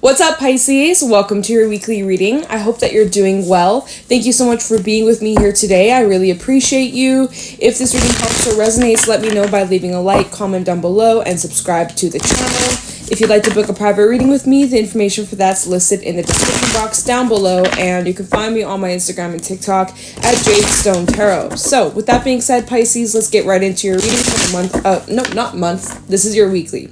What's up, Pisces? Welcome to your weekly reading. I hope that you're doing well. Thank you so much for being with me here today. I really appreciate you. If this reading helps or resonates, let me know by leaving a like, comment down below, and subscribe to the channel. If you'd like to book a private reading with me, the information for that's listed in the description box down below, and you can find me on my Instagram and TikTok at Weatherstone Tarot. So, with that being said, Pisces, let's get right into your reading for the month. This is your weekly.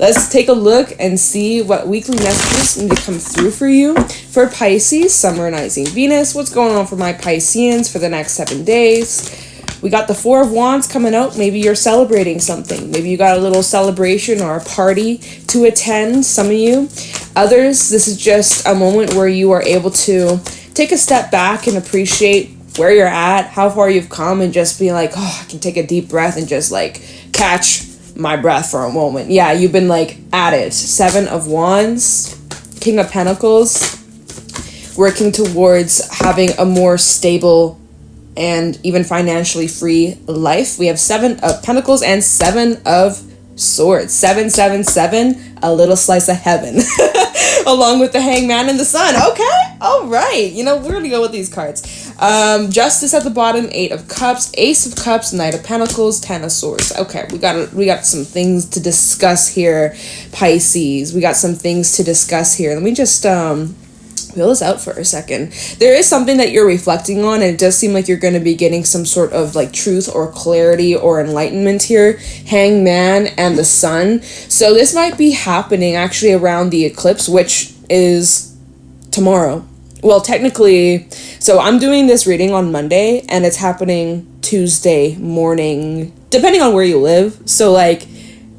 Let's take a look and see what weekly messages need to come through for you. For Pisces, Sun, Rising, Venus, what's going on for my Pisceans for the next 7 days? We got the Four of Wands coming out. Maybe you're celebrating something. Maybe you got a little celebration or a party to attend, some of you. Others, this is just a moment where you are able to take a step back and appreciate where you're at, how far you've come, and just be like, oh, I can take a deep breath and just like catch my breath for a moment. Yeah, you've been like at it. Seven of Wands, King of Pentacles, working towards having a more stable and even financially free life. We have Seven of Pentacles and Seven of Swords. 777, a little slice of heaven. Along with the Hangman and the Sun. Okay, all right. You know, we're gonna go with these cards. Justice at the bottom, Eight of Cups, Ace of Cups, Knight of Pentacles, Ten of Swords. Okay, we got some things to discuss here, Pisces. We got some things to discuss here. Let me just feel this out for a second. There is something that you're reflecting on, and it does seem like you're going to be getting some sort of like truth or clarity or enlightenment here. Hangman and the Sun. So this might be happening actually around the eclipse, which is tomorrow. Well, technically, so I'm doing this reading on Monday, and it's happening Tuesday morning, depending on where you live. So like,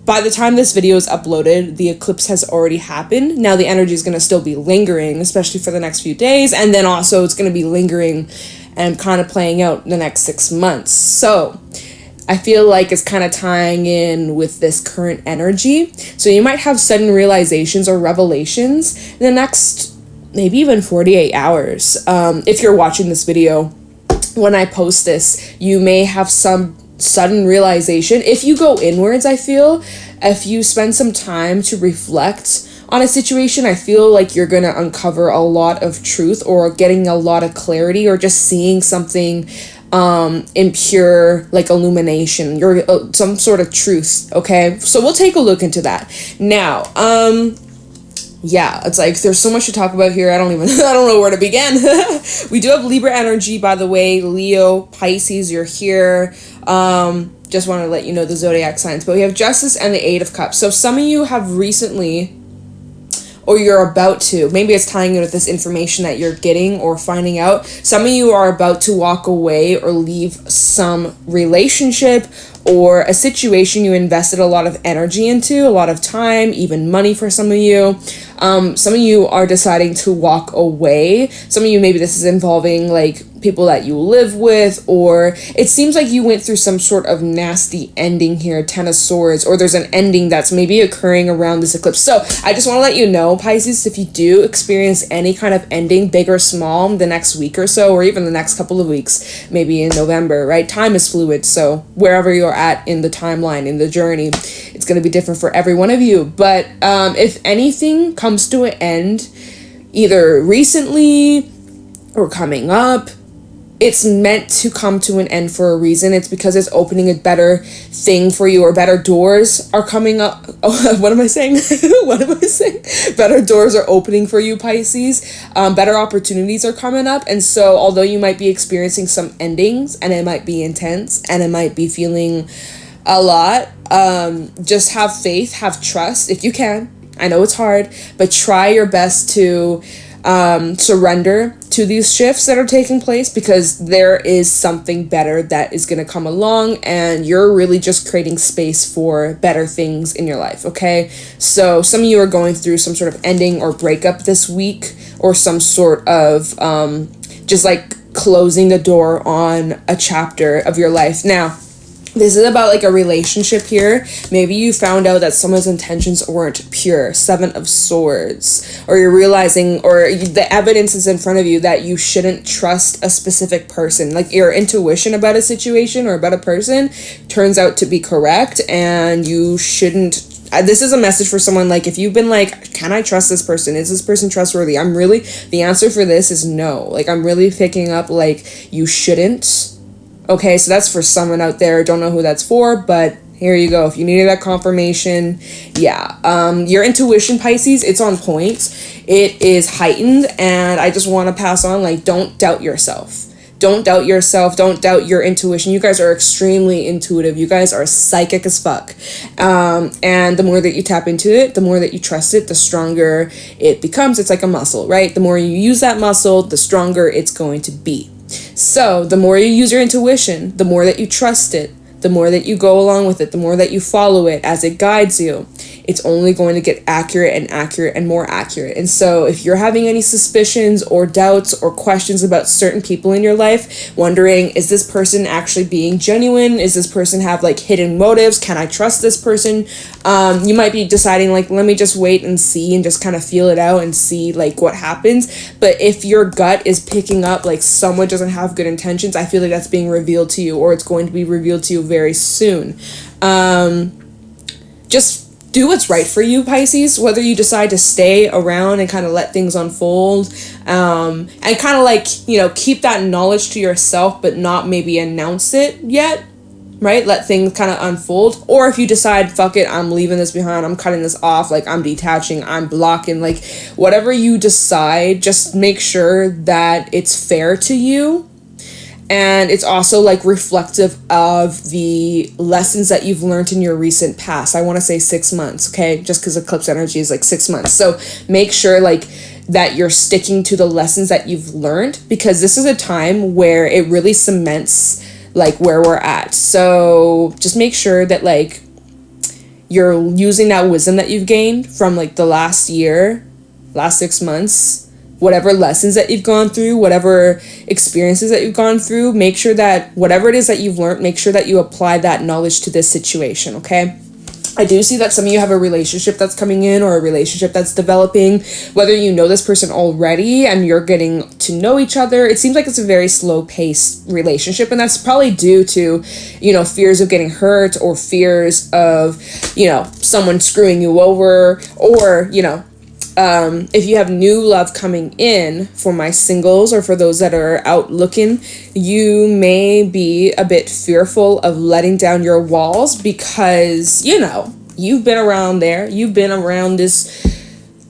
by the time this video is uploaded, the eclipse has already happened. Now the energy is going to still be lingering, especially for the next few days. And then also it's going to be lingering and kind of playing out the next 6 months. So I feel like it's kind of tying in with this current energy. So you might have sudden realizations or revelations in the next maybe even 48 hours. If you're watching this video, when I post this, you may have some sudden realization. If you go inwards, I feel, if you spend some time to reflect on a situation, I feel like you're gonna uncover a lot of truth or getting a lot of clarity or just seeing something in pure like illumination, some sort of truth. Okay, so we'll take a look into that now. Yeah, it's like there's so much to talk about here. I don't know where to begin. We do have Libra energy, by the way. Leo, Pisces, you're here. Just want to let you know the zodiac signs. But we have Justice and the Eight of Cups. So some of you have recently, or you're about to, maybe it's tying in with this information that you're getting or finding out. Some of you are about to walk away or leave some relationship or a situation you invested a lot of energy into, a lot of time, even money for some of you. Some of you are deciding to walk away. Some of you, maybe this is involving like people that you live with, or it seems like you went through some sort of nasty ending here, Ten of Swords, or there's an ending that's maybe occurring around this eclipse. So I just want to let you know, Pisces, if you do experience any kind of ending, big or small, the next week or so, or even the next couple of weeks, maybe in November, right? Time is fluid. So wherever you're at in the timeline, in the journey, it's going to be different for every one of you. But if anything comes to an end, either recently or coming up, it's meant to come to an end for a reason. It's because it's opening a better thing for you, or better doors are coming up. Oh, what am I saying? What am I saying? Better doors are opening for you, Pisces. Better opportunities are coming up. And so although you might be experiencing some endings, and it might be intense, and it might be feeling a lot, just have faith, have trust if you can. I know it's hard, but try your best to surrender to these shifts that are taking place, because there is something better that is going to come along, and you're really just creating space for better things in your life. Okay, so some of you are going through some sort of ending or breakup this week, or some sort of just like closing the door on a chapter of your life. Now this is about like a relationship here. Maybe you found out that someone's intentions weren't pure. Seven of Swords. Or you're realizing, or the evidence is in front of you that you shouldn't trust a specific person. Like your intuition about a situation or about a person turns out to be correct, and you shouldn't this is a message for someone, like, if you've been like, can I trust this person? Is this person trustworthy? The answer for this is no. Like, I'm really picking up, like, you shouldn't. Okay, so that's for someone out there. Don't know who that's for, but here you go. If you needed that confirmation, yeah. Your intuition, Pisces, it's on point. It is heightened, and I just want to pass on, like, don't doubt yourself. Don't doubt yourself. Don't doubt your intuition. You guys are extremely intuitive. You guys are psychic as fuck. And the more that you tap into it, the more that you trust it, the stronger it becomes. It's like a muscle, right? The more you use that muscle, the stronger it's going to be. So the more you use your intuition, the more that you trust it, the more that you go along with it, the more that you follow it as it guides you, it's only going to get accurate and more accurate. And so if you're having any suspicions or doubts or questions about certain people in your life, wondering, is this person actually being genuine? Is this person have like hidden motives? Can I trust this person? You might be deciding like, let me just wait and see and just kind of feel it out and see like what happens. But if your gut is picking up like someone doesn't have good intentions, I feel like that's being revealed to you, or it's going to be revealed to you very soon. Just do what's right for you, Pisces, whether you decide to stay around and kind of let things unfold, and kind of like, you know, keep that knowledge to yourself, but not maybe announce it yet, right? Let things kind of unfold. Or if you decide, fuck it, I'm leaving this behind, I'm cutting this off, like I'm detaching, I'm blocking, like whatever you decide, just make sure that it's fair to you. And it's also like reflective of the lessons that you've learned in your recent past. I want to say 6 months, okay? Just because eclipse energy is like 6 months. So make sure like that you're sticking to the lessons that you've learned, because this is a time where it really cements like where we're at. So just make sure that like you're using that wisdom that you've gained from like the last year, last 6 months, whatever lessons that you've gone through, whatever experiences that you've gone through, make sure that whatever it is that you've learned, make sure that you apply that knowledge to this situation, okay? I do see that some of you have a relationship that's coming in, or a relationship that's developing, whether you know this person already and you're getting to know each other. It seems like it's a very slow-paced relationship, and that's probably due to, you know, fears of getting hurt, or fears of, you know, someone screwing you over, or, you know, if you have new love coming in, for my singles or for those that are out looking, you may be a bit fearful of letting down your walls, because, you know, you've been around there, you've been around this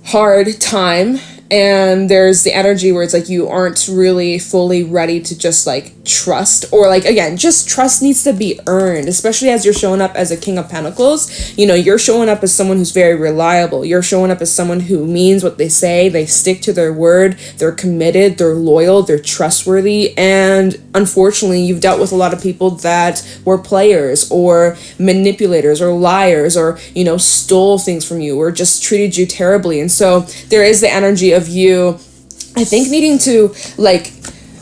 hard time, and there's the energy where it's like you aren't really fully ready to just like trust, or like, again, just trust needs to be earned, especially as you're showing up as a King of Pentacles. You know, you're showing up as someone who's very reliable. You're showing up as someone who means what they say. They stick to their word. They're committed. They're loyal. They're trustworthy. And unfortunately, you've dealt with a lot of people that were players or manipulators or liars, or, you know, stole things from you or just treated you terribly. And so there is the energy of you, I think, needing to, like,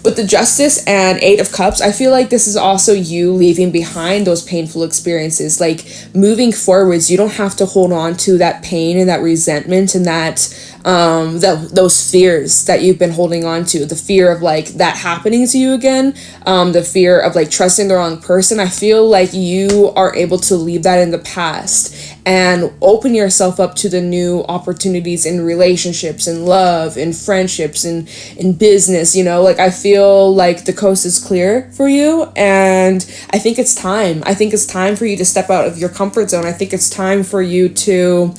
with the Justice and 8 of Cups, I feel like this is also you leaving behind those painful experiences. Like, moving forwards, you don't have to hold on to that pain and that resentment and that those fears that you've been holding on to. The fear of like that happening to you again, the fear of like trusting the wrong person. I feel like you are able to leave that in the past and open yourself up to the new opportunities in relationships, in love, in friendships, in business. You know, like, I feel like the coast is clear for you, and I think it's time. I think it's time for you to step out of your comfort zone. I think it's time for you to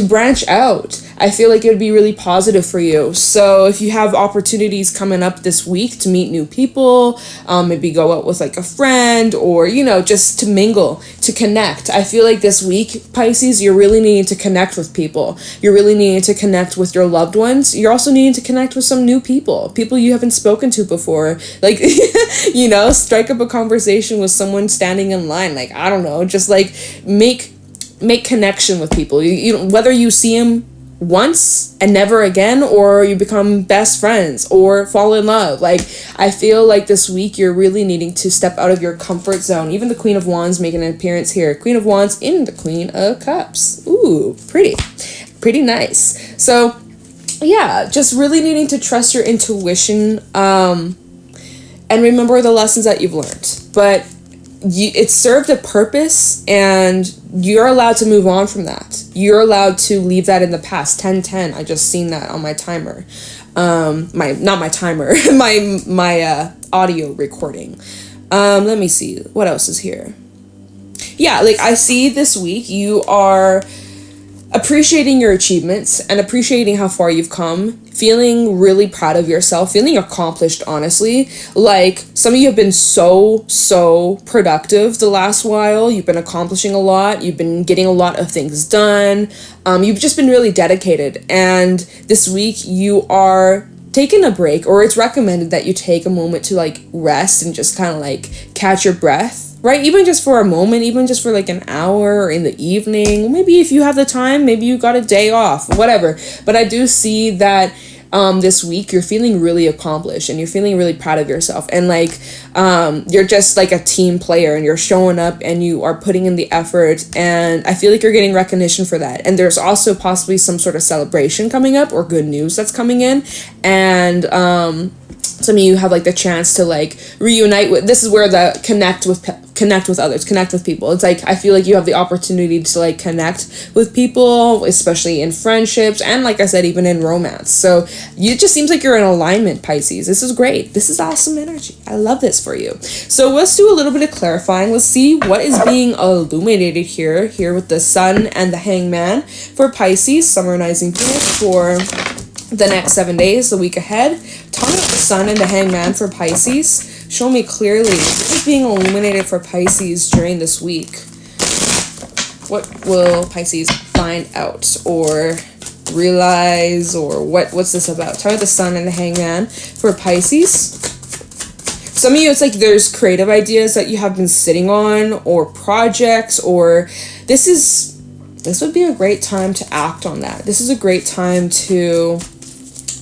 branch out. I feel like it would be really positive for you. So if you have opportunities coming up this week to meet new people, maybe go out with like a friend, or, you know, just to mingle, to connect. I feel like this week, Pisces, you're really needing to connect with people. You're really needing to connect with your loved ones. You're also needing to connect with some new people you haven't spoken to before. Like, you know, strike up a conversation with someone standing in line. Like, I don't know, just like make connection with people. You whether you see them once and never again, or you become best friends or fall in love. Like, I feel like this week you're really needing to step out of your comfort zone. Even the Queen of Wands making an appearance here. Queen of Wands in the Queen of Cups. Ooh, pretty nice. So yeah, just really needing to trust your intuition, and remember the lessons that you've learned. But it served a purpose, and you're allowed to move on from that. You're allowed to leave that in the past. 10:10. I just seen that on my timer. Not my timer, my audio recording. Let me see what else is here. Yeah, like I see this week you are appreciating your achievements and appreciating how far you've come, feeling really proud of yourself, feeling accomplished, honestly. Like, some of you have been so productive the last while. You've been accomplishing a lot. You've been getting a lot of things done. You've just been really dedicated. And this week you are taking a break, or it's recommended that you take a moment to like rest and just kind of like catch your breath. Right? Even just for a moment, even just for like an hour or in the evening. Maybe if you have the time, maybe you got a day off, whatever. But I do see that this week you're feeling really accomplished and you're feeling really proud of yourself. And like you're just like a team player and you're showing up and you are putting in the effort. And I feel like you're getting recognition for that. And there's also possibly some sort of celebration coming up or good news that's coming in. And some of you have like the chance to like reunite with, this is where the connect with others, connect with people. It's like, I feel like you have the opportunity to like connect with people, especially in friendships, and like I said, even in romance. So it just seems like you're in alignment, Pisces. This is great. This is awesome energy. I love this for you. So let's do a little bit of clarifying. Let's see what is being illuminated here with the Sun and the Hangman for Pisces, summarizing Venus for the next 7 days, the week ahead. Talking about the Sun and the Hangman for Pisces. Show me clearly what is being illuminated for Pisces during this week. What will Pisces find out or realize, or what's this about? Talk about the Sun and the Hangman for Pisces. Some of you, it's like there's creative ideas that you have been sitting on, or projects, or this would be a great time to act on that. This is a great time to,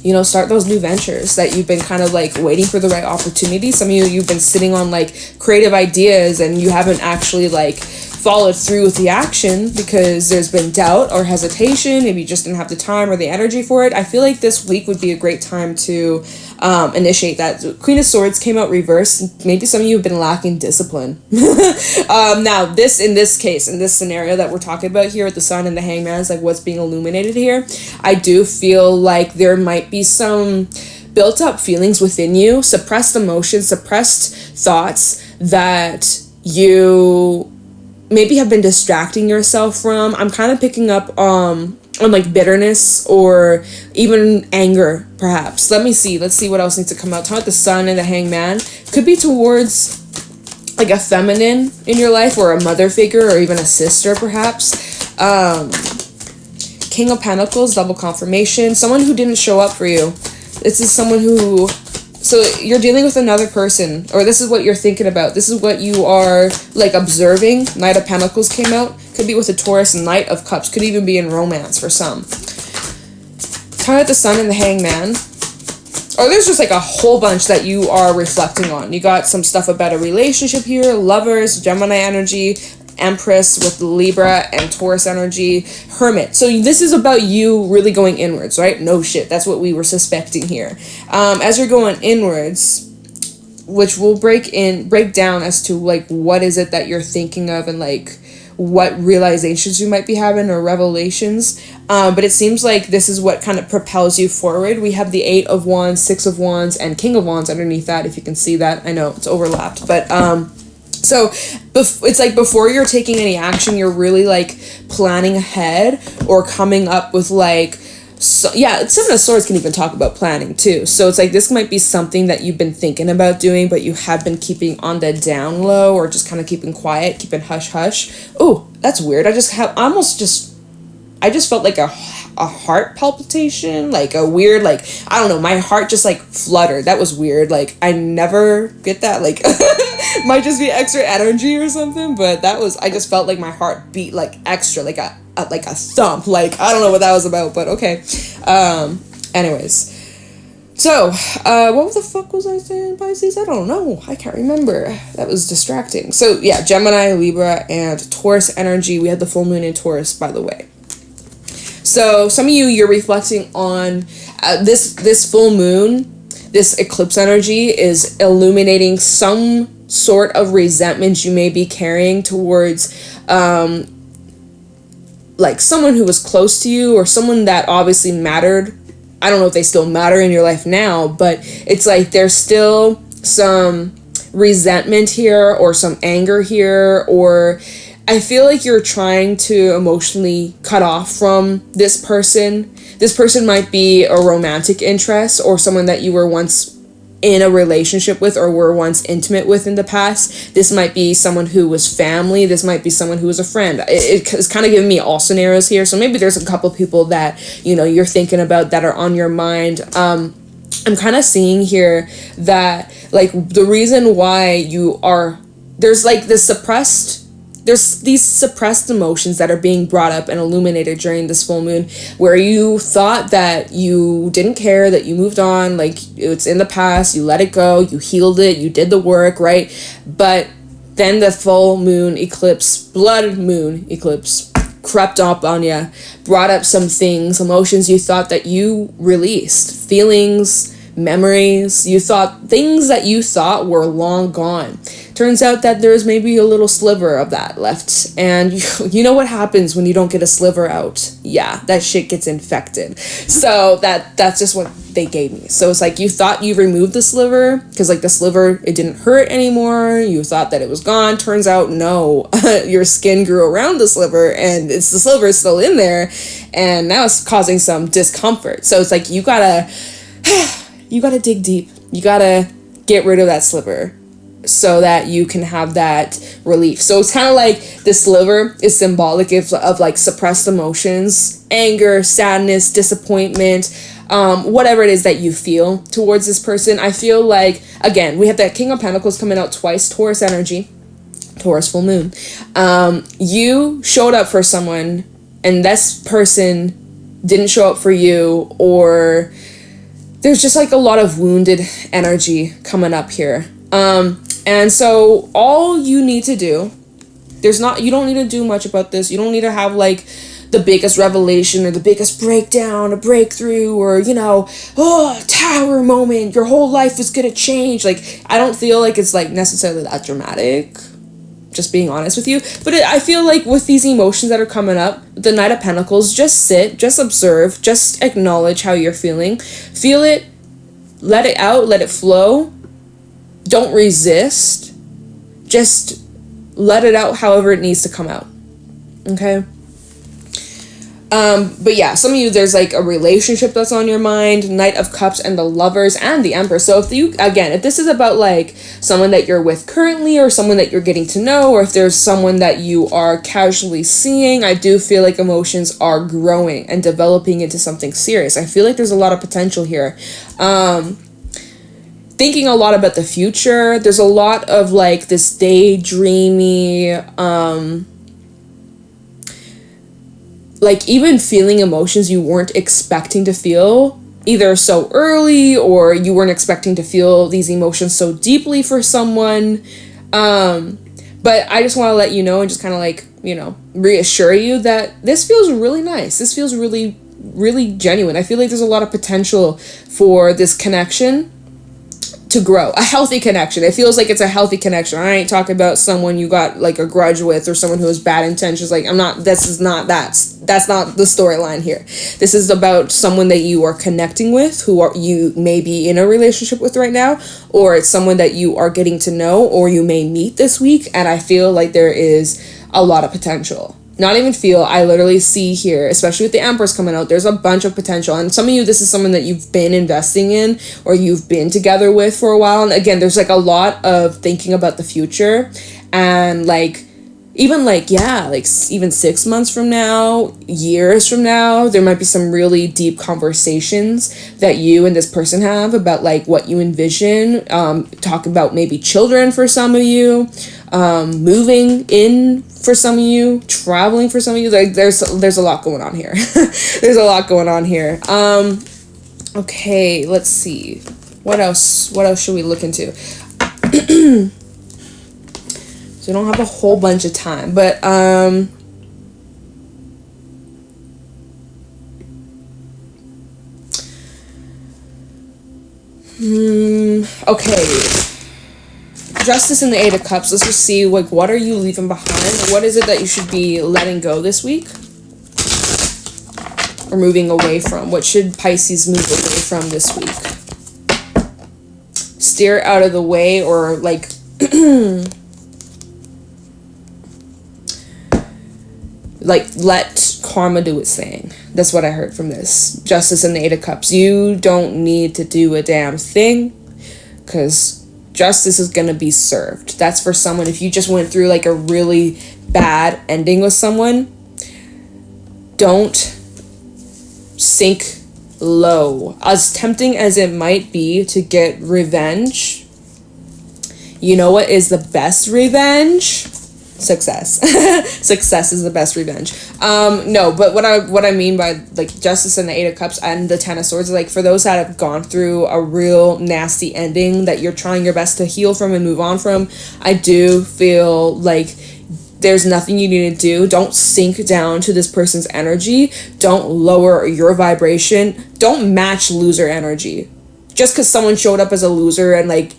you know, start those new ventures that you've been kind of like waiting for the right opportunity. Some of you've been sitting on like creative ideas and you haven't actually like followed through with the action because there's been doubt or hesitation. Maybe you just didn't have the time or the energy for it. I feel like this week would be a great time to initiate that. Queen of Swords came out reversed. Maybe some of you have been lacking discipline. Now, in this case, in this scenario that we're talking about here with the Sun and the Hangman, is like what's being illuminated here. I do feel like there might be some built up feelings within you, suppressed emotions, suppressed thoughts that you maybe have been distracting yourself from. I'm kind of picking up on like bitterness or even anger, perhaps. Let's see what else needs to come out. Talk about the Sun and the Hangman. Could be towards like a feminine in your life, or a mother figure, or even a sister, perhaps. King of Pentacles, double confirmation. Someone who didn't show up for you. This is someone who... So you're dealing with another person, or this is what you're thinking about. This is what you are like observing. Knight of Pentacles came out. Could be with a Taurus, and Knight of Cups. Could even be in romance for some. Talk about the Sun and the Hangman. Or there's just like a whole bunch that you are reflecting on. You got some stuff about a relationship here. Lovers, Gemini energy, Empress with Libra and Taurus energy, Hermit. So this is about you really going inwards, right? No shit. That's what we were suspecting here. As you're going inwards, which will break down as to like what is it that you're thinking of and like what realizations you might be having or revelations. But it seems like this is what kind of propels you forward. We have the 8 of Wands, 6 of Wands, and King of Wands underneath that, if you can see that. I know it's overlapped, but so it's like before you're taking any action, you're really like planning ahead or coming up with like, Seven of Swords can even talk about planning too. So it's like this might be something that you've been thinking about doing, but you have been keeping on the down low, or just kind of keeping quiet, keeping hush hush. Oh, that's weird. I just felt like a heart palpitation, like a weird, like, I don't know, my heart just like fluttered. That was weird. Like, I never get that. Like, might just be extra energy or something, but I just felt like my heart beat like extra, like a thump. Like, I don't know what that was about, but okay. Anyways. So, what the fuck was I saying, Pisces? I don't know. I can't remember. That was distracting. So, yeah, Gemini, Libra, and Taurus energy. We had the full moon in Taurus, by the way. So, some of you're reflecting on this full moon. This eclipse energy is illuminating some sort of resentment you may be carrying towards like someone who was close to you or someone that obviously mattered. I don't know if they still matter in your life now, but it's like there's still some resentment here or some anger here, or I feel like you're trying to emotionally cut off from this person. This person might be a romantic interest or someone that you were once in a relationship with or were once intimate with in the past. This might be someone who was family. This might be someone who was a friend. It's kind of giving me all scenarios here. So maybe there's a couple people that, you know, you're thinking about that are on your mind. I'm kind of seeing here that, like, the reason why you are, there's these suppressed emotions that are being brought up and illuminated during this full moon, where you thought that you didn't care, that you moved on, like it's in the past, you let it go, you healed it, you did the work, right? But then the full moon eclipse, blood moon eclipse, crept up on you, brought up some things, emotions you thought that you released, feelings, memories, you thought, things that you thought were long gone. Turns out that there's maybe a little sliver of that left. And you know what happens when you don't get a sliver out? Yeah, that shit gets infected. So that's just what they gave me. So it's like you thought you removed the sliver because like the sliver, it didn't hurt anymore. You thought that it was gone. Turns out, no, your skin grew around the sliver and the sliver is still in there. And now it's causing some discomfort. So it's like you gotta dig deep. You gotta get rid of that sliver so that you can have that relief. So it's kind of like the sliver is symbolic of like suppressed emotions, anger, sadness, disappointment, whatever it is that you feel towards this person. I feel like, again, we have that King of Pentacles coming out twice, Taurus energy, Taurus full moon. You showed up for someone and this person didn't show up for you, or there's just like a lot of wounded energy coming up here. And so all you need to do, you don't need to do much about this. You don't need to have like the biggest revelation or the biggest breakdown, a breakthrough, or, you know, tower moment, your whole life is gonna change. Like, I don't feel like it's like necessarily that dramatic, just being honest with you. But I feel like with these emotions that are coming up, the Knight of Pentacles, just sit, just observe, just acknowledge how you're feeling. Feel it, let it out, let it flow. Don't resist. Just let it out however it needs to come out. Okay? But yeah, some of you, there's like a relationship that's on your mind, Knight of Cups and the Lovers and the Emperor. So if this is about like someone that you're with currently or someone that you're getting to know, or if there's someone that you are casually seeing, I do feel like emotions are growing and developing into something serious. I feel like there's a lot of potential here. Thinking a lot about the future. There's a lot of like this daydreamy, like even feeling emotions you weren't expecting to feel, either so early or you weren't expecting to feel these emotions so deeply for someone. But I just want to let you know and just kind of like, you know, reassure you that this feels really nice. This feels really, really genuine. I feel like there's a lot of potential for this connection to grow, a healthy connection. It feels like it's a healthy connection. I ain't talking about someone you got like a grudge with or someone who has bad intentions. Like, that's not the storyline here. This is about someone that you are connecting with, you may be in a relationship with right now, or it's someone that you are getting to know or you may meet this week. And I feel like there is a lot of potential. Not even feel, I literally see here, especially with the Empress coming out, there's a bunch of potential. And some of you, this is someone that you've been investing in or you've been together with for a while. And again, there's like a lot of thinking about the future and like, even like, yeah, like even 6 months from now, years from now, there might be some really deep conversations that you and this person have about like what you envision. Talk about maybe children for some of you, moving in for some of you, traveling for some of you. Like there's a lot going on here. There's a lot going on here. Okay, let's see. What else should we look into? So we don't have a whole bunch of time, but okay. Justice and the Eight of Cups. Let's just see, like, what are you leaving behind? What is it that you should be letting go this week? Or moving away from? What should Pisces move away from this week? Steer out of the way, or, like, like, let karma do its thing. That's what I heard from this. Justice and the Eight of Cups. You don't need to do a damn thing, because justice is going to be served. That's for someone. If you just went through like a really bad ending with someone, don't sink low. As tempting as it might be to get revenge, you know what is the best revenge? Success. Success is the best revenge. No, but what I mean by like Justice and the Eight of Cups and the Ten of Swords, like for those that have gone through a real nasty ending that you're trying your best to heal from and move on from, I do feel like there's nothing you need to do. Don't sink down to this person's energy. Don't lower your vibration. Don't match loser energy. Just because someone showed up as a loser and like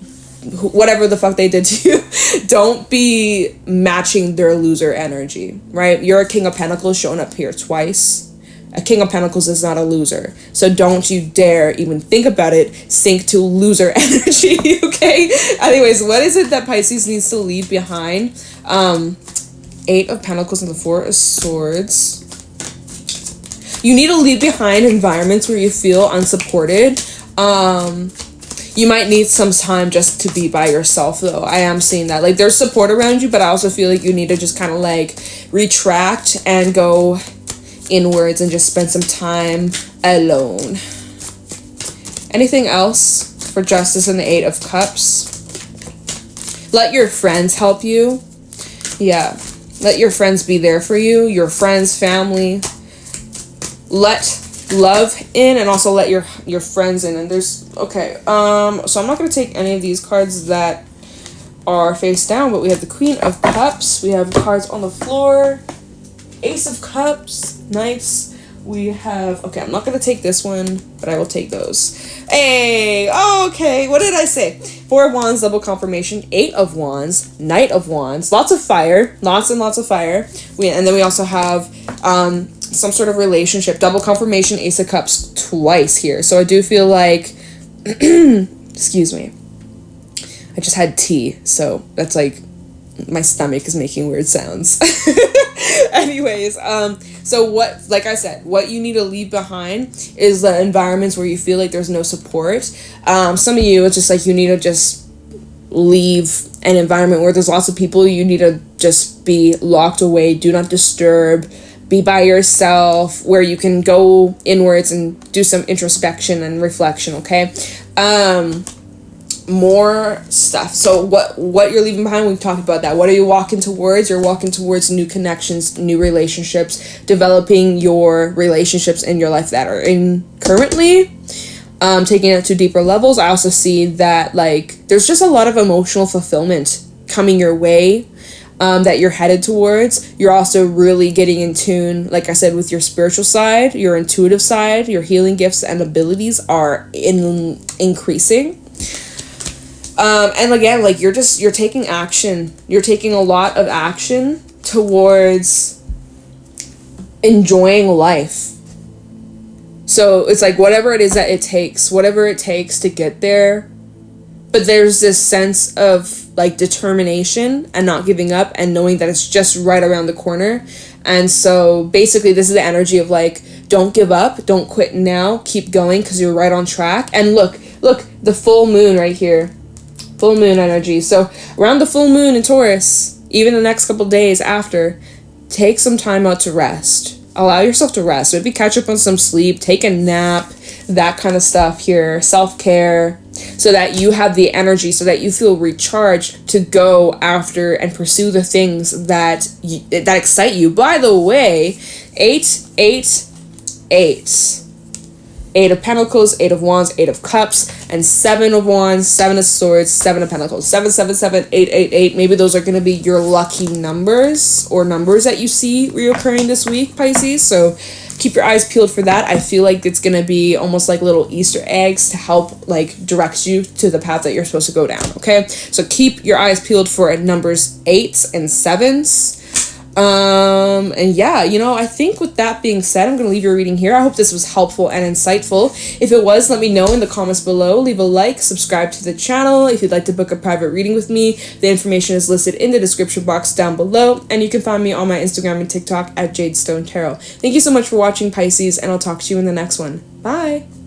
whatever the fuck they did to you, don't be matching their loser energy, right? You're a King of Pentacles showing up here twice. A King of Pentacles is not a loser. So don't you dare even think about it. Sink to loser energy, okay? Anyways, what is it that Pisces needs to leave behind? Eight of Pentacles and the Four of Swords. You need to leave behind environments where you feel unsupported. You might need some time just to be by yourself, though. I am seeing that. Like, there's support around you, but I also feel like you need to just kind of, like, retract and go inwards and just spend some time alone. Anything else for Justice and the Eight of Cups? Let your friends help you. Yeah. Let your friends be there for you. Your friends, family. Let love in and also let your friends in. And there's okay, so I'm not going to take any of these cards that are face down, but we have the Queen of Cups, we have cards on the floor, Ace of Cups, nice. We have, okay, I'm not going to take this one, but I will take those. Hey, okay, what did I say? Four of Wands, double confirmation, Eight of Wands, Knight of Wands, lots of fire, lots and lots of fire. And then we also have some sort of relationship, double confirmation, Ace of Cups twice here. So I do feel like, excuse me, I just had tea, so that's like, my stomach is making weird sounds. Anyways, so what, like I said, what you need to leave behind is the environments where you feel like there's no support. Some of you, it's just like you need to just leave an environment where there's lots of people. You need to just be locked away, do not disturb, be by yourself, where you can go inwards and do some introspection and reflection, okay? More stuff. So what you're leaving behind, we've talked about that. What are you walking towards? You're walking towards new connections, new relationships, developing your relationships in your life that are in currently, taking it to deeper levels. I also see that like there's just a lot of emotional fulfillment coming your way, that you're headed towards. You're also really getting in tune, like I said, with your spiritual side, your intuitive side, your healing gifts and abilities are increasing. And again, like you're taking action. You're taking a lot of action towards enjoying life. So it's like whatever it is that it takes, whatever it takes to get there. But there's this sense of like determination and not giving up and knowing that it's just right around the corner. And so basically this is the energy of like, don't give up, don't quit now, keep going because you're right on track. And look, the full moon right here. Full moon energy. So around the full moon in Taurus, even the next couple days after, take some time out to rest. Allow yourself to rest. Maybe catch up on some sleep, take a nap, that kind of stuff here. Self-care, so that you have the energy, so that you feel recharged to go after and pursue the things that excite you. By the way, 888. Eight of Pentacles, Eight of Wands, Eight of Cups, and Seven of Wands, Seven of Swords, Seven of Pentacles. 777, 888. Maybe those are going to be your lucky numbers or numbers that you see reoccurring this week, Pisces. So keep your eyes peeled for that. I feel like it's going to be almost like little Easter eggs to help like direct you to the path that you're supposed to go down, okay? So keep your eyes peeled for numbers 8s and 7s. And yeah, you know, I think with that being said, I'm going to leave your reading here. I hope this was helpful and insightful. If it was, let me know in the comments below. Leave a like, subscribe to the channel. If you'd like to book a private reading with me, the information is listed in the description box down below, and you can find me on my Instagram and TikTok at Jadestone Tarot. Thank you so much for watching, Pisces, and I'll talk to you in the next one. Bye!